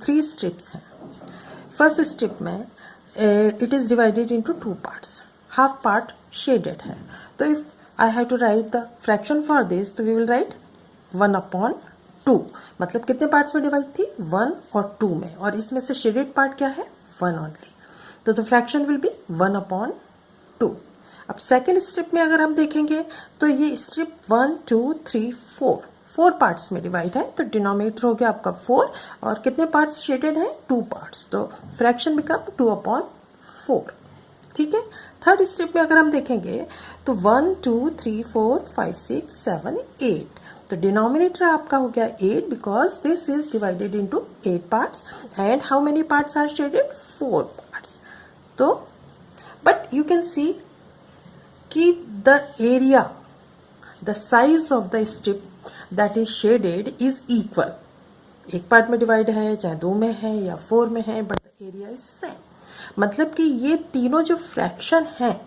3 strips हैं। First strip में it is divided into 2 parts, half part shaded है। तो if I have to write the fraction for this, तो we will write 1/2, मतलब कितने parts में डिवाइड थी, 1 और 2 में, और इसमें से शेडेड पार्ट क्या है, 1 ओनली। तो द फ्रैक्शन विल बी 1/2। अब सेकेंड स्ट्रिप में अगर हम देखेंगे तो ये स्ट्रिप 1 2 3 4 पार्ट्स में डिवाइड है, तो डिनोमिनेटर हो गया आपका 4 और कितने पार्ट्स शेडेड हैं, 2 पार्ट्स, तो फ्रैक्शन बिकम 2/4। ठीक है। थर्ड स्ट्रिप में अगर हम देखेंगे तो 1 2 3 4 5 6 7 8, तो डिनोमिनेटर आपका हो गया 8 because this is divided into 8 parts and how many parts are shaded, 4 parts. तो बट यू कैन सी कि the area, the size of the strip that is shaded is equal. एक पार्ट में divide है, चाहे 2 में है या 4 में है, but the area is same. मतलब कि ये तीनों जो फ्रैक्शन हैं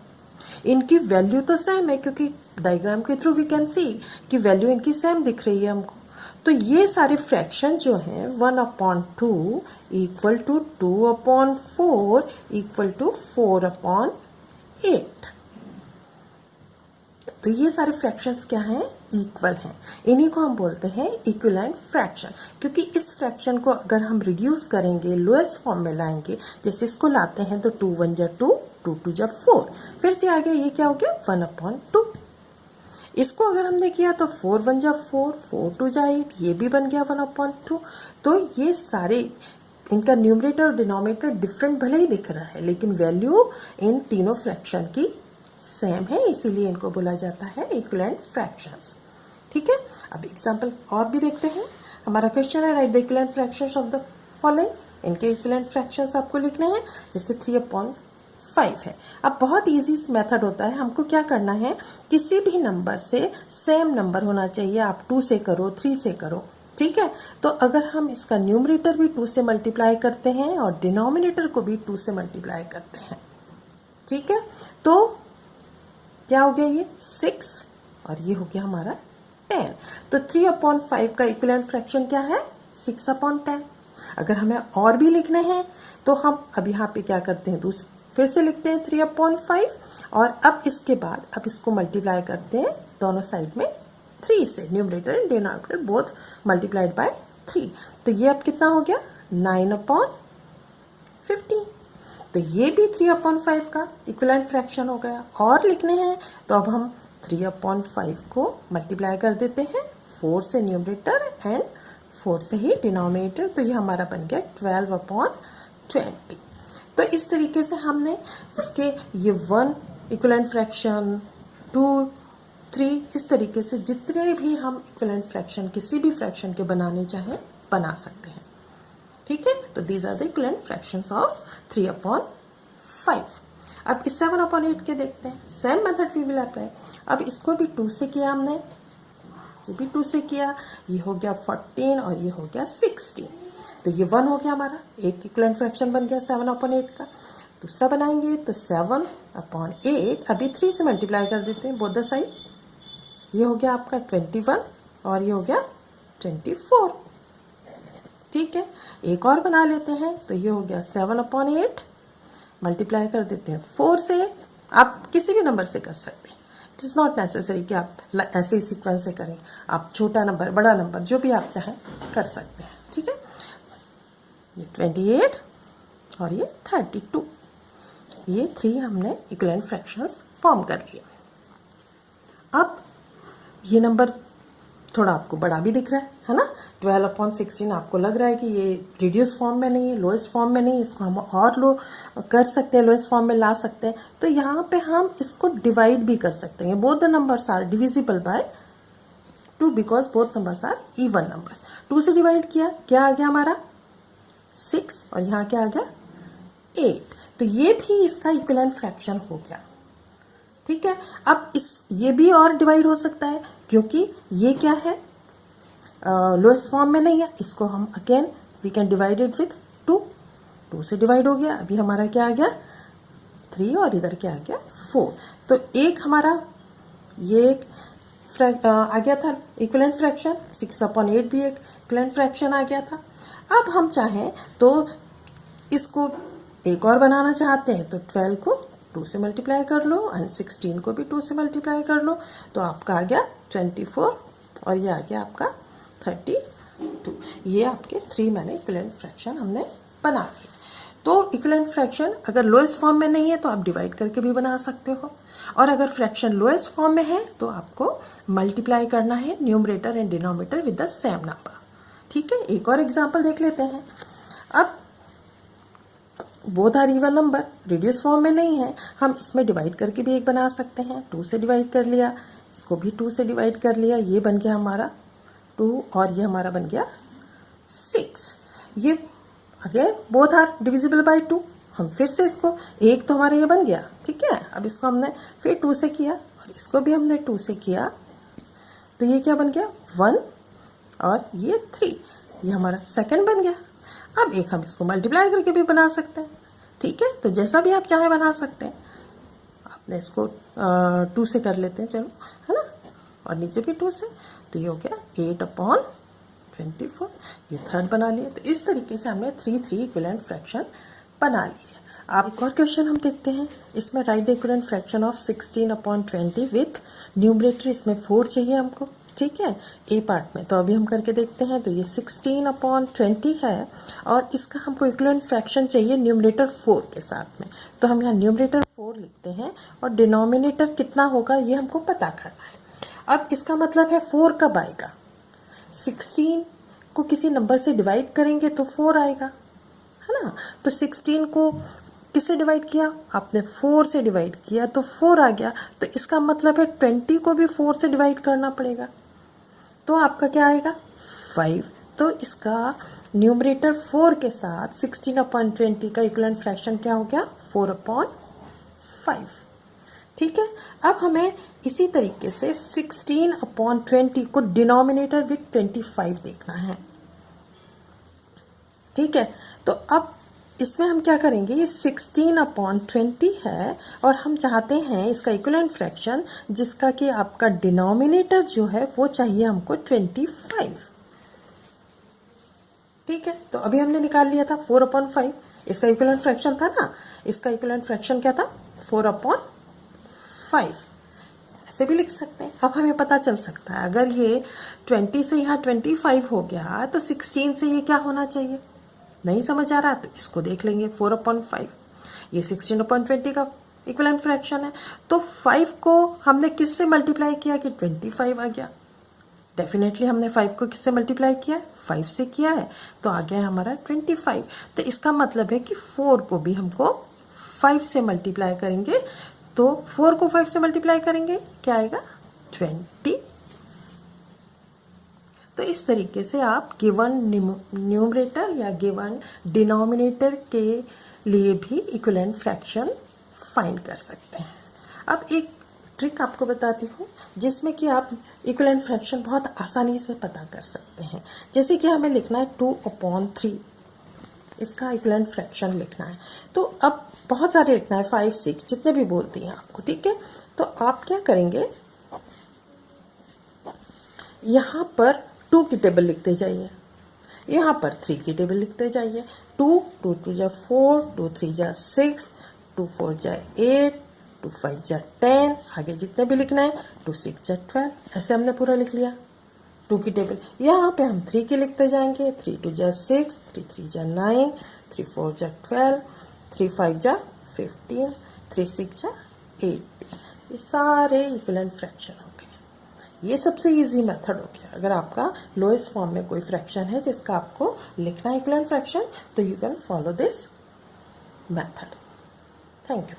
इनकी वैल्यू तो सेम है, क्योंकि डायग्राम के थ्रू वी कैन सी कि वैल्यू इनकी सेम दिख रही है हमको। तो ये सारे फ्रैक्शन जो हैं 1/2 इक्वल टू 2/4 इक्वल टू 4/8। तो ये सारे फ्रैक्शंस क्या हैं, इक्वल हैं। इन्हीं को हम बोलते हैं इक्विवेलेंट फ्रैक्शन, क्योंकि इस फ्रैक्शन को अगर हम रिड्यूस करेंगे, लोएस्ट फॉर्म में लाएंगे, जैसे इसको लाते हैं तो 2 1 जा 2, 2 2 जा 4, फिर से आ गया, ये क्या हो गया 1/2। इसको अगर हमने किया तो 4 1 जा 4, 4 2 जा 8, ये भी बन गया 1/2। तो ये सारे, इनका न्यूमरेटर और डिनोमिनेटर डिफरेंट भले ही दिख रहा है, लेकिन वैल्यू इन तीनों फ्रैक्शन की सेम है, इसीलिए इनको बोला जाता है इक्विवेलेंट फ्रैक्शंस। ठीक है। अब एग्जांपल और भी देखते हैं। हमारा क्वेश्चन है right the equivalent fractions of the following. इनके इक्विवेलेंट फ्रैक्शंस आपको लिखने हैं, जैसे 3/5 है। अब बहुत इजी मेथड होता है, हमको क्या करना है, किसी भी नंबर से सेम नंबर होना चाहिए, आप 2 से करो, 3 से करो, ठीक है। तो अगर हम इसका न्यूमरेटर भी 2 से मल्टीप्लाई करते हैं और डिनोमिनेटर को भी 2 से मल्टीप्लाई करते हैं, ठीक है, तो क्या हो गया, ये 6 और ये हो गया हमारा 10। तो 3/5 का इक्विवेलेंट फ्रैक्शन क्या है, 6/10। अगर हमें और भी लिखने हैं तो हम अब यहाँ पे क्या करते हैं, फिर से लिखते हैं 3/5 और अब इसके बाद अब इसको मल्टीप्लाई करते हैं दोनों साइड में 3 से, numerator and denominator both multiplied by 3। तो ये अब कितना हो गया, 9/15। तो ये भी 3/5 का इक्विवेलेंट फ्रैक्शन हो गया। और लिखने हैं तो अब हम 3/5 को मल्टीप्लाई कर देते हैं 4 से न्यूमरेटर एंड 4 से ही डिनोमिनेटर, तो ये हमारा बन गया 12/20। तो इस तरीके से हमने इसके ये 1 इक्विवेलेंट फ्रैक्शन, 2 3, इस तरीके से जितने भी हम इक्विवेलेंट फ्रैक्शन किसी भी फ्रैक्शन के बनाने चाहें बना सकते हैं। ठीक है। तो these are the equivalent fractions of 3/5। अब इस 7/8 के देखते हैं, same method we will apply. अब इसको भी 2 से किया हमने, जब भी 2 से किया, ये हो गया 14 और ये हो गया 16। तो ये 1 हो गया हमारा, एक इक्विवेलेंट फ्रैक्शन बन गया 7/8 का। दूसरा बनाएंगे तो 7/8, अभी 3 से मल्टीप्लाई कर देते हैं बोथ द साइड्स, ये हो गया आपका 21 और ये हो गया 24। ठीक है। एक और बना लेते हैं, तो ये हो गया 7/8, मल्टीप्लाई कर देते हैं 4 से। आप किसी भी नंबर से कर सकते हैं, इट इज़ नॉट नेसेसरी कि आप ऐसे ही सीक्वेंस से करें, आप छोटा नंबर बड़ा नंबर जो भी आप चाहें कर सकते हैं। ठीक है। ये 28 और ये 32, ये 3 हमने इक्विवेलेंट फ्रैक्शंस फॉर्म कर लिए। अब ये नंबर थोड़ा आपको बड़ा भी दिख रहा है ना, 12/16 आपको लग रहा है कि ये रिड्यूस फॉर्म में नहीं है, लोएस्ट फॉर्म में नहीं, इसको हम और लो कर सकते हैं, लोएस्ट फॉर्म में ला सकते हैं। तो यहाँ पे हम इसको डिवाइड भी कर सकते हैं, both the numbers are divisible by 2 because both numbers are even numbers. 2 से डिवाइड किया, क्या आ गया हमारा 6 और यहाँ क्या आ गया 8। तो ये भी इसका इक्विवेलेंट फ्रैक्शन हो गया। ठीक है। अब ये भी और डिवाइड हो सकता है, क्योंकि ये क्या है, लोएस्ट फॉर्म में नहीं है, इसको हम again we can divide it with 2 से डिवाइड हो गया। अभी हमारा क्या आ गया 3 और इधर क्या आ गया 4। तो एक हमारा ये एक आ गया था इक्विवेलेंट फ्रैक्शन, 6/8 भी एक इक्विवेलेंट फ्रैक्शन आ गया था। अब हम चाहें तो इसको एक और बनाना चाहते हैं तो 12 को 2 से मल्टीप्लाई कर लो एंड 16 को भी 2 से मल्टीप्लाई कर लो, तो आपका आ गया 24 और ये आ गया आपका 32। ये आपके 3 मैंने इक्विवेलेंट फ्रैक्शन हमने बना लिए। तो इक्विवेलेंट फ्रैक्शन अगर लोएस्ट फॉर्म में नहीं है तो आप डिवाइड करके भी बना सकते हो, और अगर फ्रैक्शन लोएस्ट फॉर्म में है तो आपको मल्टीप्लाई करना है numerator and denominator with the same number. ठीक है, एक और एग्जांपल देख लेते हैं। अब both are even number, reduce form में नहीं है, हम इसमें डिवाइड करके भी एक बना सकते हैं। 2 से डिवाइड कर लिया, इसको भी 2 से डिवाइड कर लिया, ये बन गया हमारा 2 और ये हमारा बन गया 6। ये again both are divisible by 2, हम फिर से इसको, एक तो हमारा ये बन गया, ठीक है। अब इसको हमने फिर 2 से किया और इसको भी हमने 2 से किया, तो ये क्या बन गया 1 और ये 3, ये हमारा सेकंड बन गया। अब एक हम इसको मल्टीप्लाई करके भी बना सकते हैं, ठीक है। तो जैसा भी आप चाहे बना सकते हैं। आपने इसको 2 से कर लेते हैं, चलो, है ना, और नीचे भी 2 से, तो ये हो गया 8/24, ये थर्ड बना लिए। तो इस तरीके से हमने 3 इक्विवेलेंट फ्रैक्शन बना लिए। आप एक और क्वेश्चन हम देखते हैं, इसमें right the equivalent fraction of 16/20 with numerator, इसमें 4 चाहिए हमको, ठीक है, ए पार्ट में। तो अभी हम करके देखते हैं। तो ये 16/20 है और इसका हमको इक्विवेलेंट फ्रैक्शन चाहिए न्यूमरेटर 4 के साथ में। तो हम यहाँ न्यूमरेटर 4 लिखते हैं और डिनोमिनेटर कितना होगा ये हमको पता करना है। अब इसका मतलब है 4 कब आएगा, 16 को किसी नंबर से डिवाइड करेंगे तो 4 आएगा, है ना। तो 16 को किससे डिवाइड किया, आपने 4 से डिवाइड किया तो 4 आ गया। तो इसका मतलब है 20 को भी 4 से डिवाइड करना पड़ेगा, तो आपका क्या आएगा 5। तो इसका न्यूमरेटर 4 के साथ 16/20 का इक्विवेलेंट फ्रैक्शन क्या हो गया 4/5, ठीक है। अब हमें इसी तरीके से 16/20 को डिनोमिनेटर विथ 25 देखना है, ठीक है। तो अब इसमें हम क्या करेंगे, ये 16/20 है और हम चाहते हैं इसका इक्विवेलेंट फ्रैक्शन जिसका कि आपका डिनोमिनेटर जो है वो चाहिए हमको 25, ठीक है। तो अभी हमने निकाल लिया था 4/5, इसका इक्विवेलेंट फ्रैक्शन था ना, इसका इक्विवेलेंट फ्रैक्शन क्या था 4/5, ऐसे भी लिख सकते हैं। अब हमें पता चल सकता है अगर ये 20 से यहाँ 25 हो गया तो 16 से ये क्या होना चाहिए, नहीं समझ आ रहा तो इसको देख लेंगे 4/5, ये 16/20 का इक्विवेलेंट फ्रैक्शन है। तो 5 को हमने किससे मल्टीप्लाई किया कि 25 आ गया, डेफिनेटली हमने 5 को किससे मल्टीप्लाई किया है 5 से किया है, तो आ गया हमारा 25। तो इसका मतलब है कि 4 को भी हमको 5 से मल्टीप्लाई करेंगे, तो 4 को 5 से मल्टीप्लाई करेंगे क्या आएगा 20। तो इस तरीके से आप गिवन न्यूमरेटर या गिवन डिनोमिनेटर के लिए भी इक्विवेलेंट फ्रैक्शन फाइंड कर सकते हैं। अब एक ट्रिक आपको बताती हूँ जिसमें कि आप इक्विवेलेंट फ्रैक्शन बहुत आसानी से पता कर सकते हैं। जैसे कि हमें लिखना है 2/3, इसका इक्विवेलेंट फ्रैक्शन लिखना है। तो अब बहुत सारे लिखना है, 5, 6 जितने भी बोलती हैं आपको, ठीक है। तो आप क्या करेंगे, यहाँ पर 2 की टेबल लिखते जाइए, यहाँ पर 3 की टेबल लिखते जाइए। 2 2 2 जा 4, 2 3 जा 6, 2 4 जा 8, 2 5 जा 10, आगे जितने भी लिखना है 2 6 जा 12, ऐसे हमने पूरा लिख लिया 2 की टेबल। यहाँ पे हम 3 की लिखते जाएंगे, 3 2 जा 6, 3 3 जा 9, 3 4 जा 12, 3 5 जा 15, 3 6 जा 18। ये सारे इक्विवेलेंट फ्रैक्शन हो गए। ये सबसे इजी मेथड हो गया। अगर आपका लोएस्ट फॉर्म में कोई फ्रैक्शन है जिसका आपको लिखना है इक्विवेलेंट फ्रैक्शन, तो you can follow this method. Thank you.